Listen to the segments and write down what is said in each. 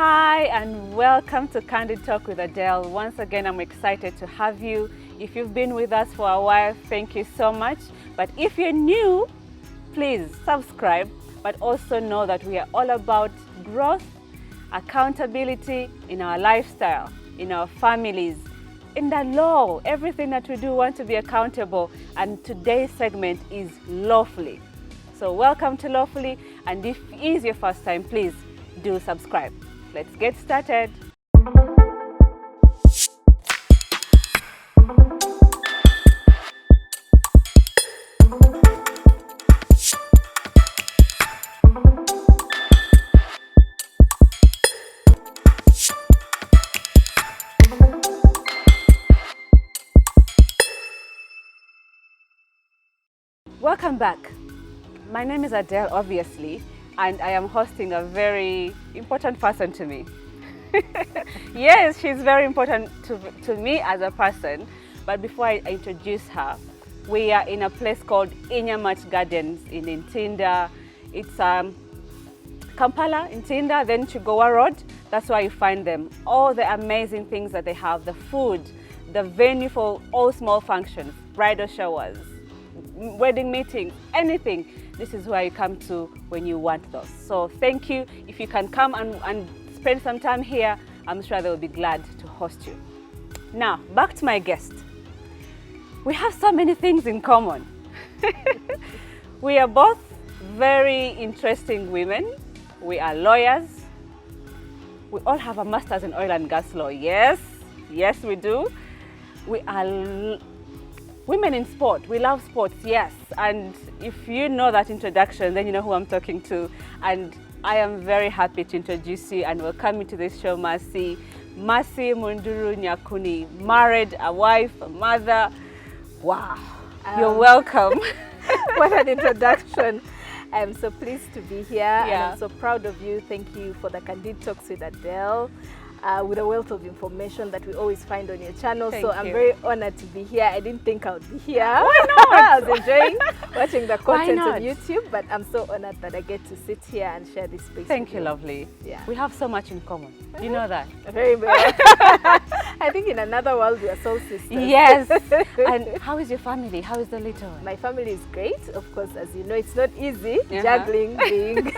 Hi and welcome to Candid Talk with Adelle. Once again, I'm excited to have you. If you've been with us for a while, thank you so much. But if you're new, please subscribe, but also know that we are all about growth, accountability in our lifestyle, in our families, in the law. Everything that we do, want to be accountable. And today's segment is lawfully. So welcome to Lawfully, and if it is your first time, please do subscribe. Let's get started. Welcome back. My name is Adelle, obviously, and I am hosting a very important person to me. Yes, she's very important to me as a person, but before I introduce her, we are in a place called Inyamat Gardens in Ntinda. It's Kampala, Ntinda, then Chigowa Road. That's where you find them. All the amazing things that they have, the food, the venue for all small functions, bridal showers, wedding meetings, anything. This is where you come to when you want those. So thank you. If you can come and spend some time here, I'm sure they will be glad to host you. Now, back to my guest. We have so many things in common. We are both very interesting women. We are lawyers. We all have a master's in oil and gas law. Yes, yes we do. We are women in sport. We love sports, yes. And if you know that introduction, then you know who I'm talking to. And I am very happy to introduce you and welcome you to this show, Mercy. Mercy Munduru Nyakuni, married, a wife, a mother. Wow, you're welcome. What an introduction. I'm so pleased to be here, and Yeah. I'm so proud of you. Thank you for the Candid Talks with Adelle. With a wealth of information that we always find on your channel. Thank so I'm you. very honored to be here. I didn't think I would be here. Why not? I was enjoying watching the Why content not? on YouTube, but I'm so honored that I get to sit here and share this space. Thank with you, lovely. Yeah. We have so much in common. Do you know that? Very well. I think in another world we are soul sisters. Yes. And how is your family? How is the little one? My family is great. Of course, as you know, it's not easy juggling, being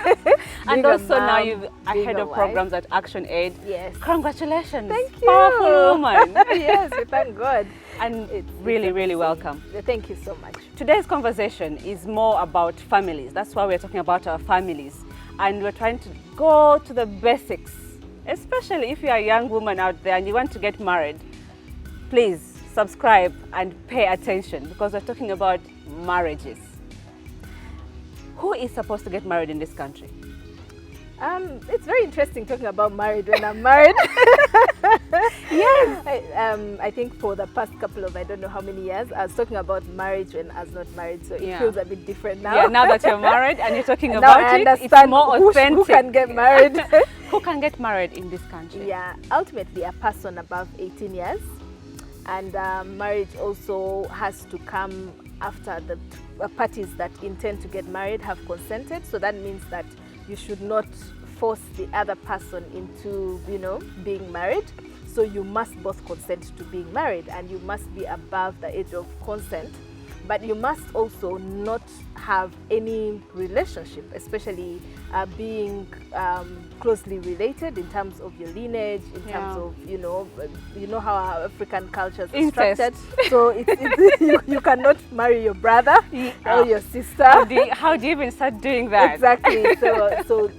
And a also now mom, you're being ahead a of wife. programs at Action Aid. Yes. Congratulations. Thank you. Powerful woman. Yes, we thank God. And It's really amazing. welcome. Thank you so much. Today's conversation is more about families. That's why we're talking about our families. And we're trying to go to the basics, especially if you're a young woman out there and you want to get married. Please subscribe and pay attention because we're talking about marriages. Who is supposed to get married in this country? It's very interesting talking about married when I'm married. Yes. I think for the past couple of, I don't know how many years, I was talking about marriage when I was not married. So it feels a bit different now. Yeah, now that you're married and you're talking Now about I it, it's understand more who authentic. can get married. Who can get married in this country? Yeah, ultimately a person above 18 years. And marriage also has to come after the parties that intend to get married have consented. So that means that you should not force the other person into, being married. So you must both consent to being married, and you must be above the age of consent. But you must also not have any relationship, especially being closely related in terms of your lineage, in terms of, you know how our African cultures are structured. So you cannot marry your brother or your sister. How do you even start doing that? Exactly. So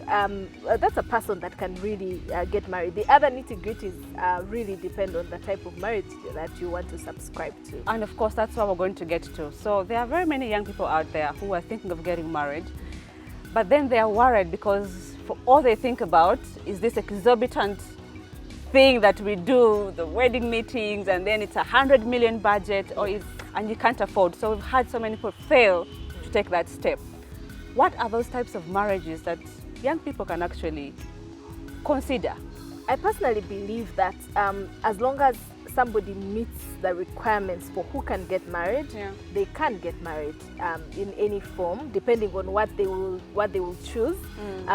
that's a person that can really get married. The other nitty-gritties really depend on the type of marriage that you want to subscribe to. And of course, that's what we're going to get to. So there are very many young people out there who are thinking of getting married, but then they are worried because for all they think about is this exorbitant thing that we do, the wedding meetings, and then it's 100 million budget, and you can't afford. So we've had so many people fail to take that step. What are those types of marriages that young people can actually consider? I personally believe that as long as somebody meets the requirements for who can get married, they can get married in any form, depending on what they will choose.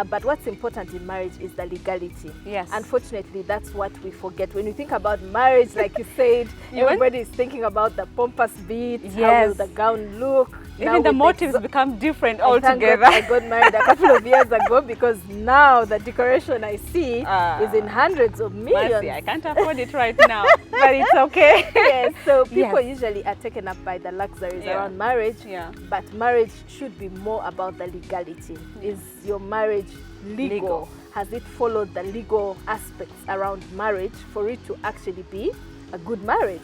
But what's important in marriage is the legality. Yes. Unfortunately, that's what we forget. When you think about marriage, like you said, everybody is thinking about the pompous bit, how will the gown look. Even the motives become different altogether. I got married a couple of years ago because now the decoration I see is in hundreds of millions. Mercy, I can't afford it right now, but it's okay. Yes, so people usually are taken up by the luxuries around marriage, but marriage should be more about the legality. Is your marriage legal? Has it followed the legal aspects around marriage for it to actually be a good marriage?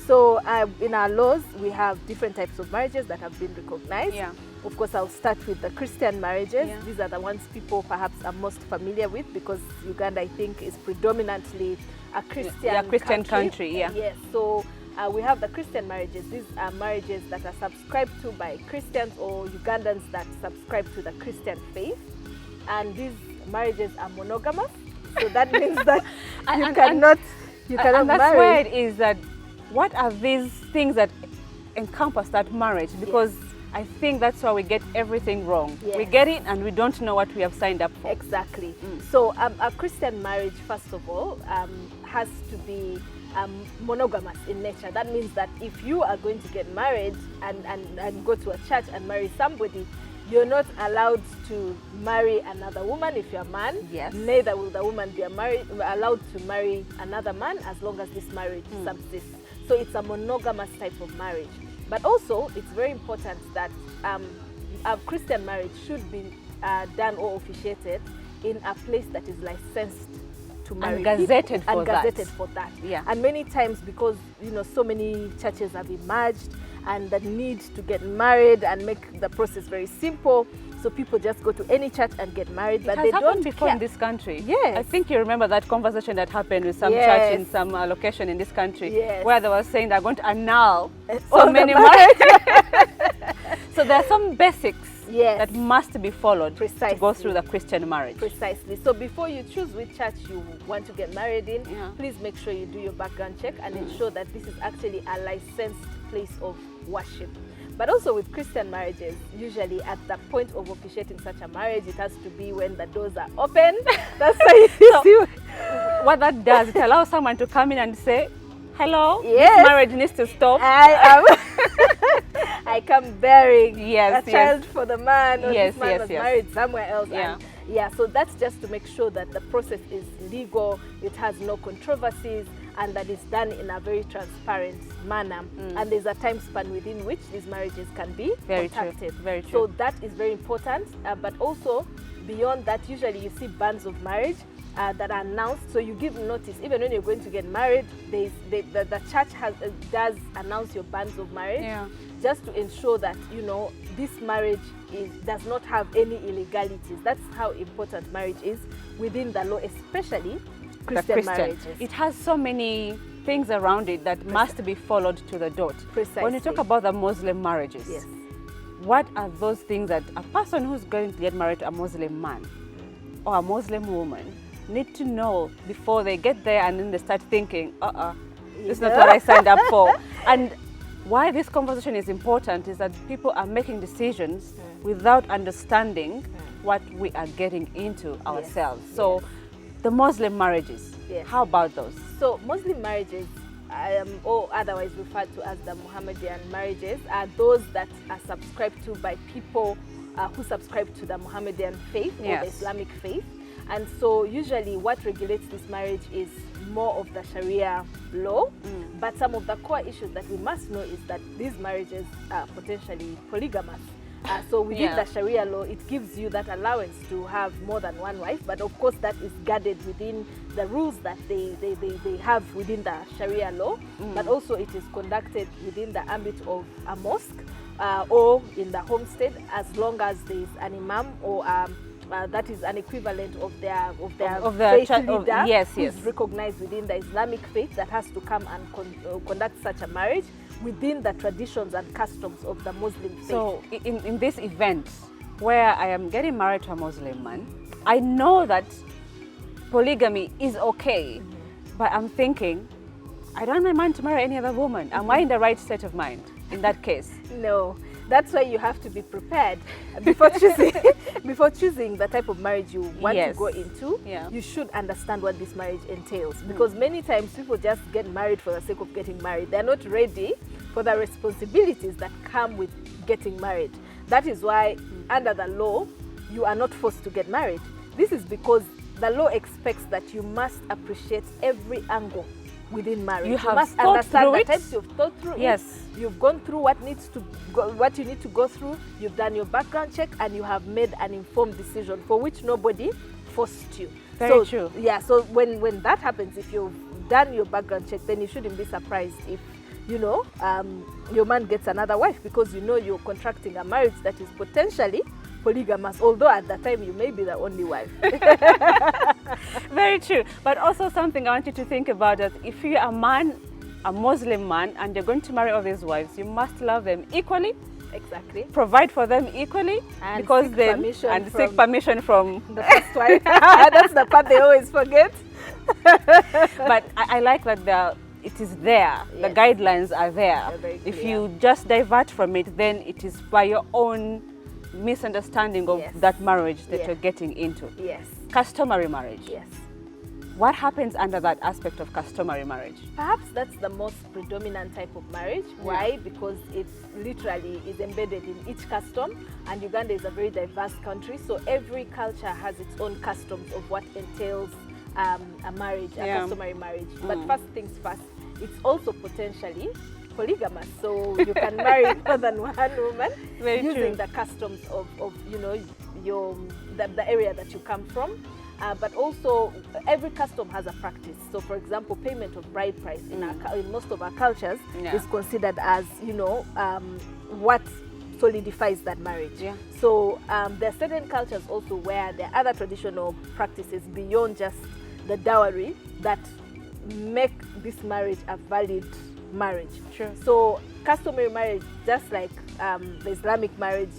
So in our laws, we have different types of marriages that have been recognized. Of course, I'll start with the Christian marriages. These are the ones people perhaps are most familiar with because Uganda, I think, is predominantly a Christian country. Yes. So we have the Christian marriages. These are marriages that are subscribed to by Christians or Ugandans that subscribe to the Christian faith. And these marriages are monogamous. So that means that you cannot and that's marry. why it is that what are these things that encompass that marriage? Because I think that's why we get everything wrong. We get it and we don't know what we have signed up for. Exactly. So a Christian marriage, first of all, has to be monogamous in nature. That means that if you are going to get married and go to a church and marry somebody, you're not allowed to marry another woman if you're a man. Neither will the woman be allowed to marry another man as long as this marriage subsists. So it's a monogamous type of marriage. But also, it's very important that a Christian marriage should be done or officiated in a place that is licensed to marry and gazetted for that. And many times, because so many churches have emerged and the need to get married and make the process very simple, so people just go to any church and get married, but they don't before care. In this country. Yes. I think you remember that conversation that happened with some church in some location in this country, where they were saying they're going to annul so many marriages. So there are some basics that must be followed to go through the Christian marriage. Precisely. So before you choose which church you want to get married in, please make sure you do your background check and ensure that this is actually a licensed place of worship. But also with Christian marriages, usually at the point of officiating such a marriage, it has to be when the doors are open. That's how you see. What that does, it allows someone to come in and say, hello, this marriage needs to stop. I come bearing a child for the man, or this man was married somewhere else. So that's just to make sure that the process is legal, it has no controversies, and that it's done in a very transparent manner. And there's a time span within which these marriages can be contacted. Very true. So that is very important. But also, beyond that, usually you see bands of marriage that are announced. So you give notice, even when you're going to get married, the church does announce your bands of marriage, just to ensure that, this marriage does not have any illegalities. That's how important marriage is within the law, especially Christian marriages. It has so many things around it that must be followed to the dot. Precisely. When you talk about the Muslim marriages, what are those things that a person who's going to get married to a Muslim man or a Muslim woman need to know before they get there, and then they start thinking, this is not what I signed up for? And why this conversation is important is that people are making decisions without understanding what we are getting into ourselves. So the Muslim marriages, how about those? So Muslim marriages, or otherwise referred to as the Mohammedan marriages, are those that are subscribed to by people who subscribe to the Mohammedan faith or the Islamic faith. And so usually what regulates this marriage is more of the Sharia law. But some of the core issues that we must know is that these marriages are potentially polygamous. So within the Sharia law, it gives you that allowance to have more than one wife, but of course that is guarded within the rules that they have within the Sharia law, but also it is conducted within the ambit of a mosque or in the homestead, as long as there is an imam or that is an equivalent of their faith leader who is recognized within the Islamic faith, that has to come and conduct such a marriage within the traditions and customs of the Muslim faith. So in this event where I am getting married to a Muslim man, I know that polygamy is okay, but I'm thinking, I don't want my man to marry any other woman. Am I in the right state of mind in that case? No. That's why you have to be prepared before choosing before choosing the type of marriage you want to go into. You should understand what this marriage entails, because many times people just get married for the sake of getting married. They're not ready for the responsibilities that come with getting married. That is why under the law you are not forced to get married. This is because the law expects that you must appreciate every angle within marriage. You must understand the types you've thought through. Yes. You've gone through what you need to go through. You've done your background check, and you have made an informed decision for which nobody forced you. Very true. Yeah. So when that happens, if you've done your background check, then you shouldn't be surprised if your man gets another wife, because you know you're contracting a marriage that is potentially polygamous, although at that time you may be the only wife. Very true. But also something I want you to think about that if you're a man, a Muslim man, and you're going to marry all these wives, you must love them equally. Exactly. Provide for them equally, and because seek permission from the first wife. That's the part they always forget. But I like that it is there. Yes. The guidelines are there. If you just divert from it, then it is by your own misunderstanding of that marriage that you're getting into. Yes. Customary marriage. Yes. What happens under that aspect of customary marriage? Perhaps that's the most predominant type of marriage. Why? Because it literally is embedded in each custom, and Uganda is a very diverse country, so every culture has its own customs of what entails a marriage, a customary marriage. But first things first, it's also potentially polygamous, so you can marry more than one woman using the customs of the area that you come from. But also every custom has a practice. So for example, payment of bride price in most of our cultures is considered as what solidifies that marriage. So there are certain cultures also where there are other traditional practices beyond just the dowry that make this marriage a valid marriage. So customary marriage, just like the Islamic marriage,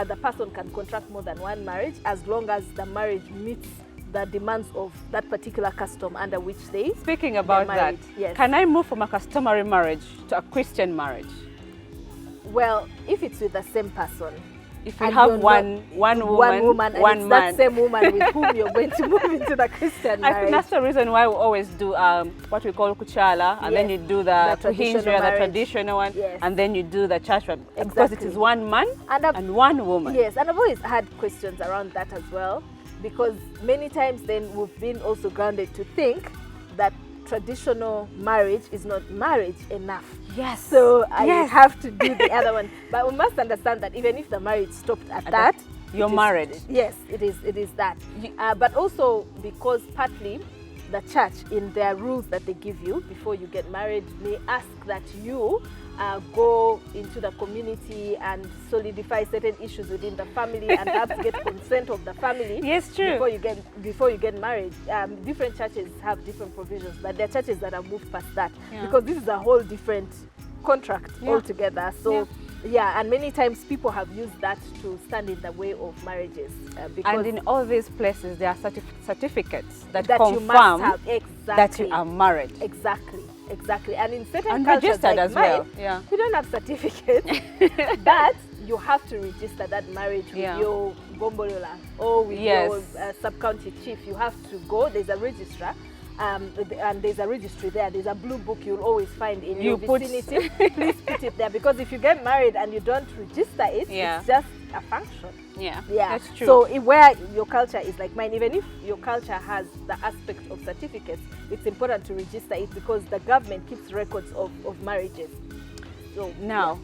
the person can contract more than one marriage as long as the marriage meets the demands of that particular custom under which they Speaking about that, can I move from a customary marriage to a Christian marriage? Well, if it's with the same person. If you have one woman, one man. That same woman with whom you're going to move into the Christian marriage. I think that's the reason why we always do what we call kuchala, and then you do the traditional one, and then you do the church one. Because it is one man and one woman. Yes, and I've always had questions around that as well, because many times then we've been also grounded to think that traditional marriage is not marriage enough. Yes. So I have to do the other one. But we must understand that even if the marriage stopped at that, you're married. Yes, it is that. But also because partly the church, in their rules that they give you before you get married, may ask that you go into the community and solidify certain issues within the family and perhaps get consent of the family. Yes, true. Before you get married. Different churches have different provisions, but there are churches that have moved past that because this is a whole different contract altogether. So and many times people have used that to stand in the way of marriages. And in all these places, there are certificates that confirm you must have, that you are married. Exactly. And in certain cultures like as mine, well. We don't have certificates, but you have to register that marriage with your gombolola or with your sub-county chief. You have to go. There's a registrar. And there's a registry there. There's a blue book you'll always find in your vicinity. Please put it there, because if you get married and you don't register it, it's just a function. Yeah, that's true. So where your culture is like mine, even if your culture has the aspect of certificates, it's important to register it because the government keeps records of marriages. So now,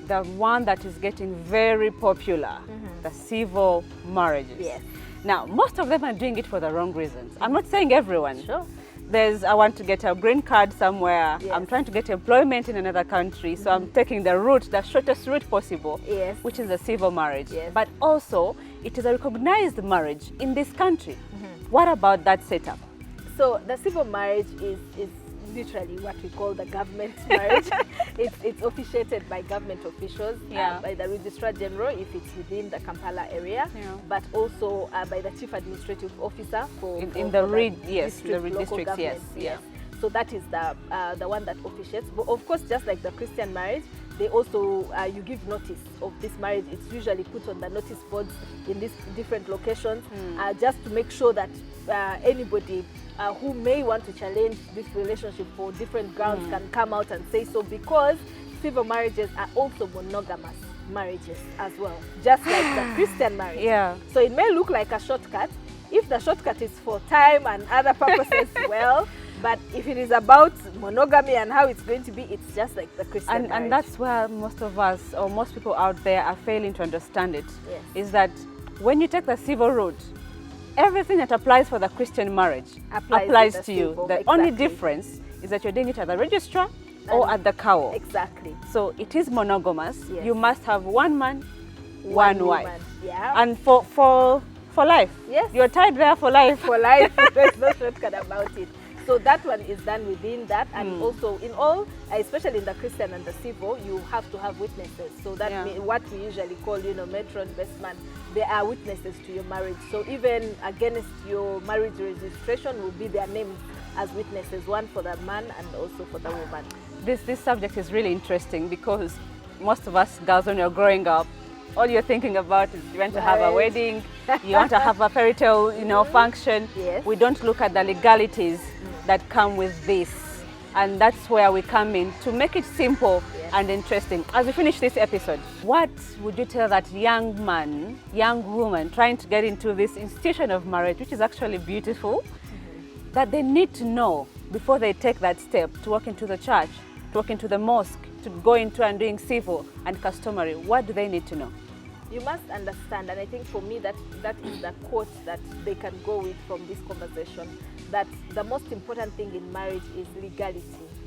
the one that is getting very popular, the civil marriages. Yes. Now, most of them are doing it for the wrong reasons. I'm not saying everyone. Sure. I want to get a green card somewhere. I'm trying to get employment in another country. So I'm taking the shortest route possible, which is a civil marriage. But also, it is a recognized marriage in this country. What about that setup? So the civil marriage is literally what we call the government marriage. It's officiated by government officials, by the Registrar General if it's within the Kampala area, but also by the Chief Administrative Officer for the districts, yes. So that is the one that officiates. But of course, just like the Christian marriage, they also, you give notice of this marriage. It's usually put on the notice boards in these different locations, just to make sure that anybody who may want to challenge this relationship for different grounds can come out and say so, because civil marriages are also monogamous marriages as well, just like the Christian marriage. Yeah. So it may look like a shortcut. If the shortcut is for time and other purposes, well, but if it is about monogamy and how it's going to be, it's just like the Christian marriage. And that's where most of us, or most people out there, are failing to understand it. Yes. Is that when you take the civil route, everything that applies for the Christian marriage applies to you. civil, The only difference is that you're doing it at the registrar or at the cow. Exactly. So it is monogamous. Yes. You must have one man, one wife. woman. Yeah. And for life. Yes. You're tied there for life. For life, there's no shortcut about it. So that one is done within that, and also in all, especially in the Christian and the civil, you have to have witnesses. So that what we usually call, matron, best man, they are witnesses to your marriage. So even against your marriage registration will be their names as witnesses, one for the man and also for the woman. This subject is really interesting, because most of us girls, when you're growing up, all you're thinking about is you want to have a wedding, you want to have a fairy tale, function. Yes. We don't look at the legalities that come with this. And that's where we come in to make it simple and interesting. As we finish this episode, what would you tell that young man, young woman trying to get into this institution of marriage, which is actually beautiful, that they need to know before they take that step to walk into the church, to walk into the mosque, to go into and doing civil and customary? What do they need to know? You must understand, and I think for me that is the quote that they can go with from this conversation, that the most important thing in marriage is legality,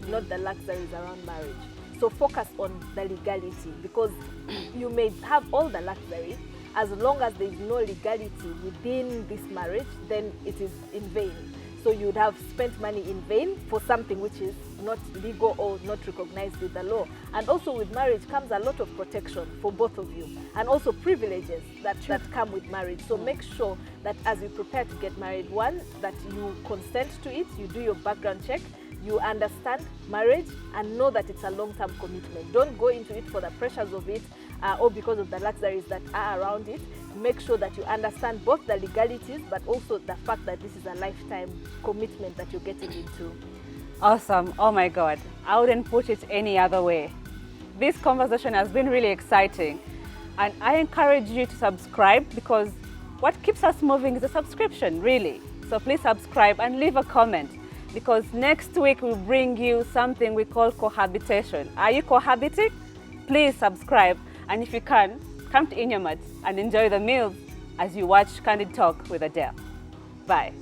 not the luxuries around marriage. So focus on the legality, because you may have all the luxury, as long as there is no legality within this marriage, then it is in vain. So you would have spent money in vain for something which is not legal or not recognized with the law. And also with marriage comes a lot of protection for both of you, and also privileges that come with marriage. So make sure that as you prepare to get married, one, that you consent to it, you do your background check, you understand marriage and know that it's a long-term commitment. Don't go into it for the pressures of it or because of the luxuries that are around it. Make sure that you understand both the legalities, but also the fact that this is a lifetime commitment that you're getting into. Awesome. Oh my God. I wouldn't put it any other way. This conversation has been really exciting, and I encourage you to subscribe, because what keeps us moving is a subscription, really. So please subscribe and leave a comment, because next week we'll bring you something we call cohabitation. Are you cohabiting? Please subscribe, and if you can, come to Inyamat and enjoy the meals as you watch Candid Talk with Adelle. Bye.